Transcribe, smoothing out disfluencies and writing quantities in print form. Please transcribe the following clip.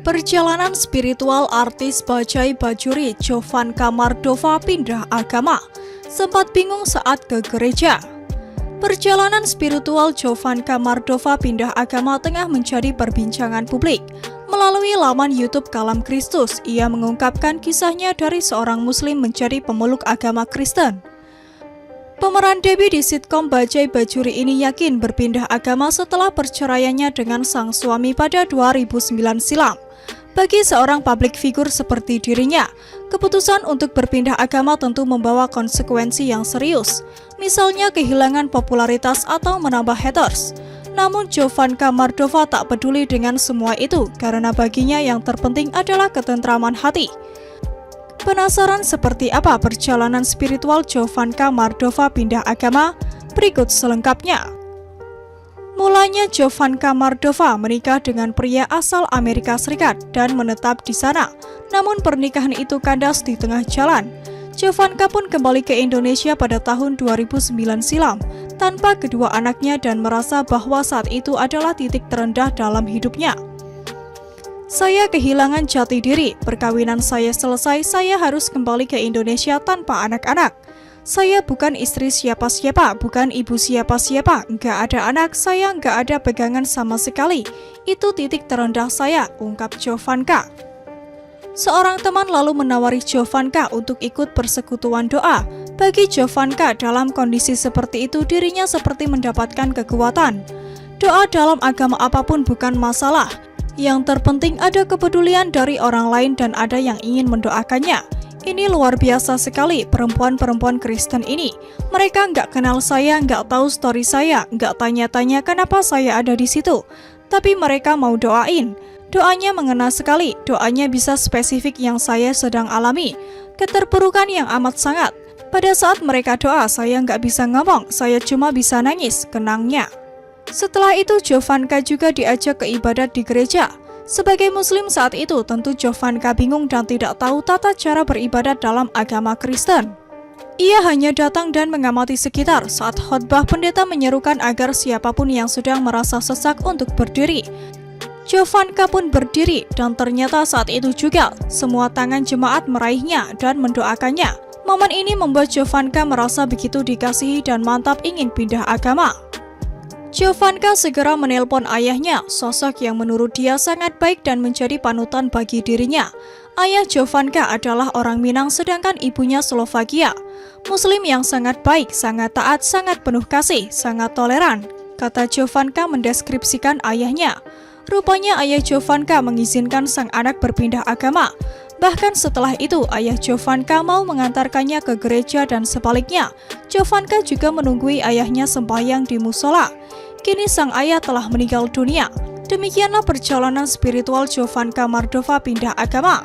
Perjalanan spiritual artis Bajaj Bajuri Jovanka Mardova pindah agama, sempat bingung saat ke gereja. Perjalanan spiritual Jovanka Mardova pindah agama tengah menjadi perbincangan publik. Melalui laman YouTube Kalam Kristus, ia mengungkapkan kisahnya dari seorang muslim menjadi pemeluk agama Kristen. Pemeran Debbie di sitkom Bajaj Bajuri ini yakin berpindah agama setelah perceraiannya dengan sang suami pada 2009 silam. Bagi seorang publik figur seperti dirinya, keputusan untuk berpindah agama tentu membawa konsekuensi yang serius, misalnya kehilangan popularitas atau menambah haters. Namun Jovanka Mardova tak peduli dengan semua itu karena baginya yang terpenting adalah ketentraman hati. Penasaran seperti apa perjalanan spiritual Jovanka Mardova pindah agama? Berikut selengkapnya. Mulanya Jovanka Mardova menikah dengan pria asal Amerika Serikat dan menetap di sana. Namun pernikahan itu kandas di tengah jalan. Jovanka pun kembali ke Indonesia pada tahun 2009 silam tanpa kedua anaknya dan merasa bahwa saat itu adalah titik terendah dalam hidupnya. Saya kehilangan jati diri, perkawinan saya selesai, saya harus kembali ke Indonesia tanpa anak-anak. Saya bukan istri siapa-siapa, bukan ibu siapa-siapa, nggak ada anak, saya nggak ada pegangan sama sekali. Itu titik terendah saya, ungkap Jovanka. Seorang teman lalu menawari Jovanka untuk ikut persekutuan doa. Bagi Jovanka, dalam kondisi seperti itu dirinya seperti mendapatkan kekuatan. Doa dalam agama apapun bukan masalah. Yang terpenting ada kepedulian dari orang lain dan ada yang ingin mendoakannya. Ini luar biasa sekali perempuan-perempuan Kristen ini. Mereka nggak kenal saya, nggak tahu story saya, nggak tanya-tanya kenapa saya ada di situ. Tapi mereka mau doain. Doanya mengena sekali, doanya bisa spesifik yang saya sedang alami. Keterpurukan yang amat sangat. Pada saat mereka doa, saya nggak bisa ngomong, saya cuma bisa nangis, kenangnya. Setelah itu Jovanka juga diajak ke ibadat di gereja. Sebagai muslim saat itu, tentu Jovanka bingung dan tidak tahu tata cara beribadat dalam agama Kristen. Ia hanya datang dan mengamati sekitar. Saat khotbah, pendeta menyerukan agar siapapun yang sedang merasa sesak untuk berdiri. Jovanka pun berdiri dan ternyata saat itu juga semua tangan jemaat meraihnya dan mendoakannya. Momen ini membuat Jovanka merasa begitu dikasihi dan mantap ingin pindah agama. Jovanka segera menelpon ayahnya, sosok yang menurut dia sangat baik dan menjadi panutan bagi dirinya. Ayah Jovanka adalah orang Minang sedangkan ibunya Slovakia. Muslim yang sangat baik, sangat taat, sangat penuh kasih, sangat toleran, kata Jovanka mendeskripsikan ayahnya. Rupanya ayah Jovanka mengizinkan sang anak berpindah agama. Bahkan setelah itu, ayah Jovanka mau mengantarkannya ke gereja dan sebaliknya. Jovanka juga menunggui ayahnya sembahyang di musola. Kini sang ayah telah meninggal dunia. Demikianlah perjalanan spiritual Jovanka Mardova pindah agama.